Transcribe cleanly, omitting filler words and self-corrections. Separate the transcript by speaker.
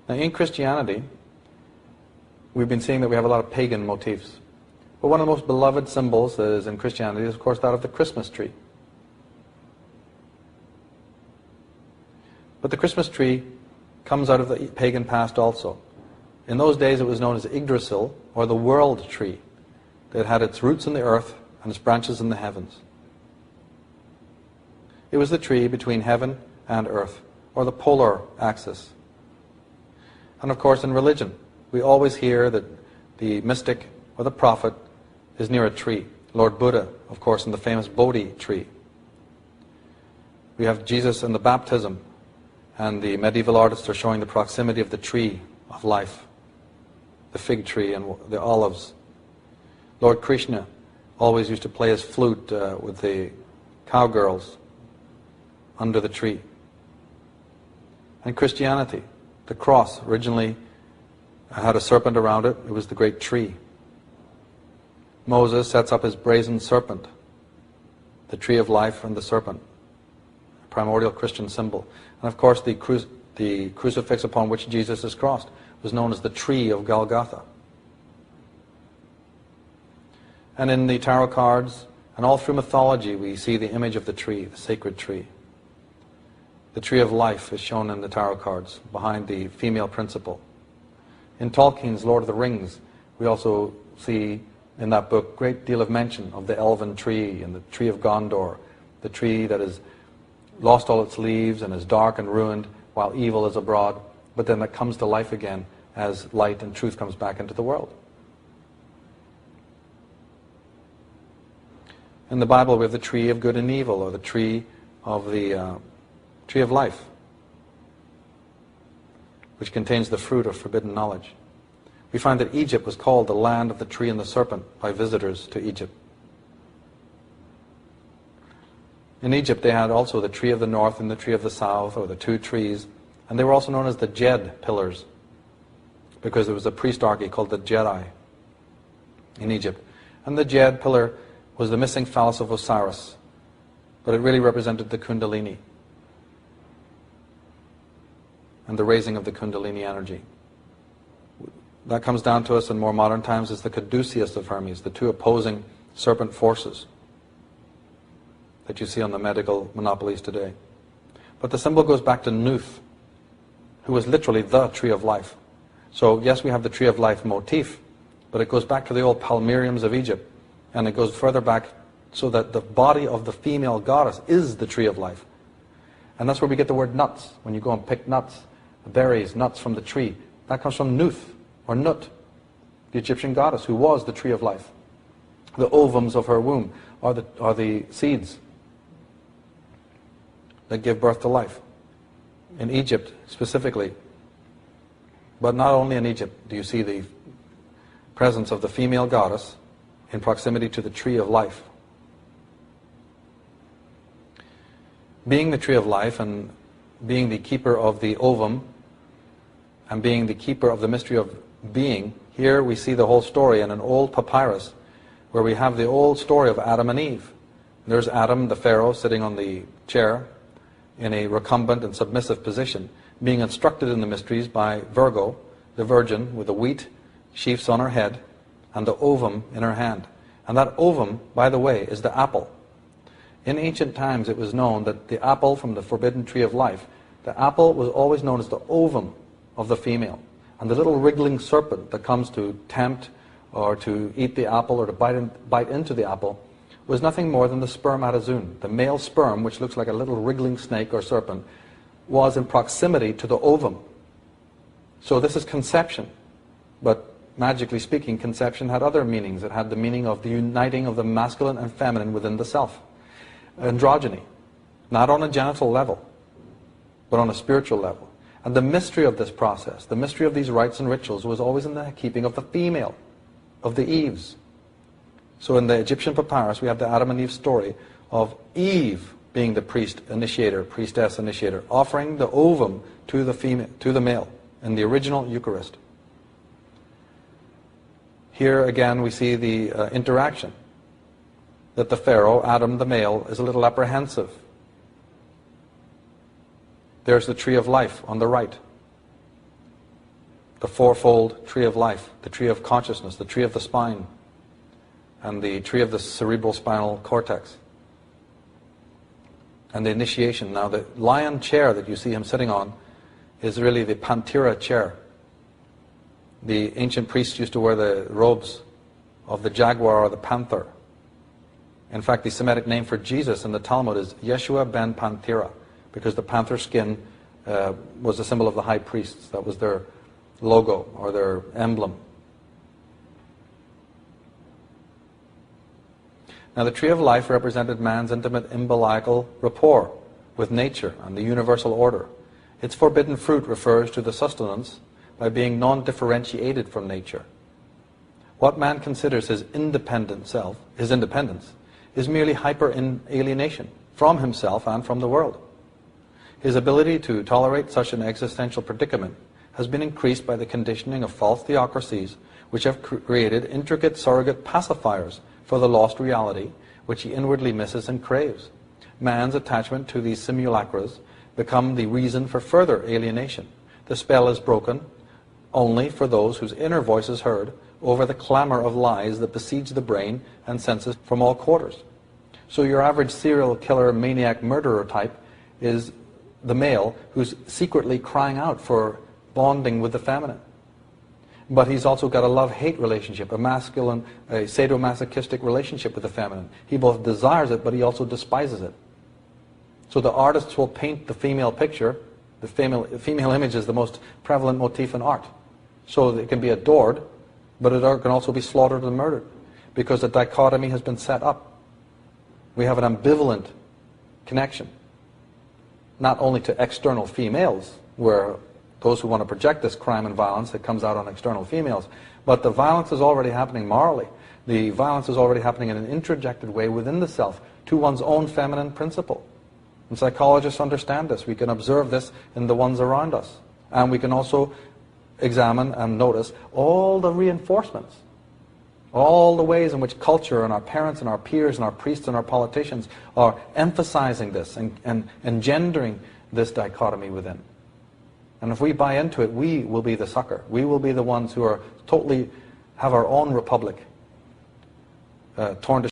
Speaker 1: Now in Christianity, we've been seeing that we have a lot of pagan motifs. But one of the most beloved symbols that is in Christianity is, of course, that of the Christmas tree. But the Christmas tree comes out of the pagan past also. In those days it was known as Yggdrasil, or the world tree, that had its roots in the earth and its branches in the heavens. It was the tree between heaven and earth, or the polar axis. And of course in religion, we always hear that the mystic or the prophet is near a tree. Lord Buddha, of course, in the famous Bodhi tree. We have Jesus in the baptism, and the medieval artists are showing the proximity of the tree of life, the fig tree and the olives. Lord Krishna always used to play his flute with the cowgirls under the tree. And Christianity, the cross originally had a serpent around it. It was the great tree. Moses sets up his brazen serpent, the tree of life and the serpent, a primordial Christian symbol. And of course the crucifix upon which Jesus is crossed was known as the tree of Golgotha. And in the tarot cards and all through mythology we see the image of the tree, the sacred tree. The tree of life is shown in the tarot cards behind the female principle. In Tolkien's Lord of the Rings, we also see in that book a great deal of mention of the elven tree and the tree of Gondor, the tree that has lost all its leaves and is dark and ruined while evil is abroad, but then that comes to life again as light and truth comes back into the world. In the Bible we have the tree of good and evil, or the tree of life, which contains the fruit of forbidden knowledge. We find that Egypt was called the land of the tree and the serpent by visitors to Egypt. In Egypt they had also the tree of the north and the tree of the south, or the two trees, and they were also known as the Jed pillars, because there was a priestarchy called the Jedi in Egypt. And the Jed pillar was the missing phallus of Osiris, but it really represented the Kundalini and the raising of the Kundalini energy. That comes down to us in more modern times as the caduceus of Hermes, the two opposing serpent forces that you see on the medical monopolies today. But the symbol goes back to Nuth, who was literally the tree of life. So yes, we have the tree of life motif, but it goes back to the old palmyriums of Egypt, and it goes further back so that the body of the female goddess is the tree of life. And that's where we get the word nuts. When you go and pick nuts, berries, nuts from the tree, that comes from Nuth, or Nut, the Egyptian goddess who was the tree of life. The ovums of her womb are the seeds that give birth to life. In Egypt specifically, but not only in Egypt, do you see the presence of the female goddess in proximity to the tree of life. Being the tree of life and being the keeper of the ovum and being the keeper of the mystery of being, here we see the whole story in an old papyrus where we have the old story of Adam and Eve. There's Adam, the Pharaoh, sitting on the chair in a recumbent and submissive position, being instructed in the mysteries by Virgo, the virgin, with the wheat sheaves on her head and the ovum in her hand. And that ovum, by the way, is the apple. In ancient times it was known that the apple from the forbidden tree of life, the apple was always known as the ovum of the female. And the little wriggling serpent that comes to tempt or to eat the apple or to bite into the apple was nothing more than the spermatozoon. The male sperm, which looks like a little wriggling snake or serpent, was in proximity to the ovum. So this is conception. But magically speaking, conception had other meanings. It had the meaning of the uniting of the masculine and feminine within the self. Androgyny. Not on a genital level, but on a spiritual level. And the mystery of this process, the mystery of these rites and rituals, was always in the keeping of the female, of the Eves. So in the Egyptian papyrus, we have the Adam and Eve story of Eve being the priest initiator, priestess initiator, offering the ovum to the female, to the male, in the original Eucharist. Here again we see the interaction, that the Pharaoh, Adam the male, is a little apprehensive. There's the tree of life on the right. the fourfold tree of life, the tree of consciousness, the tree of the spine, and the tree of the cerebral spinal cortex. And the initiation. Now the lion chair that you see him sitting on is really the Panthera chair. The ancient priests used to wear the robes of the jaguar or the panther. In fact, the Semitic name for Jesus in the Talmud is Yeshua ben Panthera, because the panther skin was a symbol of the high priests. That was their logo or their emblem. Now the tree of life represented man's intimate umbilical rapport with nature and the universal order. Its forbidden fruit refers to the sustenance by being non-differentiated from nature. What man considers his independent self, his independence, is merely hyper-alienation from himself and from the world. His ability to tolerate such an existential predicament has been increased by the conditioning of false theocracies which have created intricate surrogate pacifiers for the lost reality which he inwardly misses and craves. Man's attachment to these simulacras become the reason for further alienation. The spell is broken only for those whose inner voice is heard over the clamor of lies that besiege the brain and senses from all quarters. So your average serial killer, maniac, murderer type is the male who's secretly crying out for bonding with the feminine. But he's also got a love-hate relationship, a masculine, a sadomasochistic relationship with the feminine. He both desires it, but he also despises it. So the artists will paint the female picture. The female image is the most prevalent motif in art. So it can be adored, but it can also be slaughtered and murdered, because the dichotomy has been set up. We have an ambivalent connection, not only to external females, where those who want to project this crime and violence, it comes out on external females, but the violence is already happening morally. The violence is already happening in an introjected way within the self, to one's own feminine principle. And psychologists understand this. We can observe this in the ones around us. And we can also examine and notice all the reinforcements, all the ways in which culture and our parents and our peers and our priests and our politicians are emphasizing this and engendering this dichotomy within. And if we buy into it, we will be the sucker. We will be the ones who are totally have our own republic torn to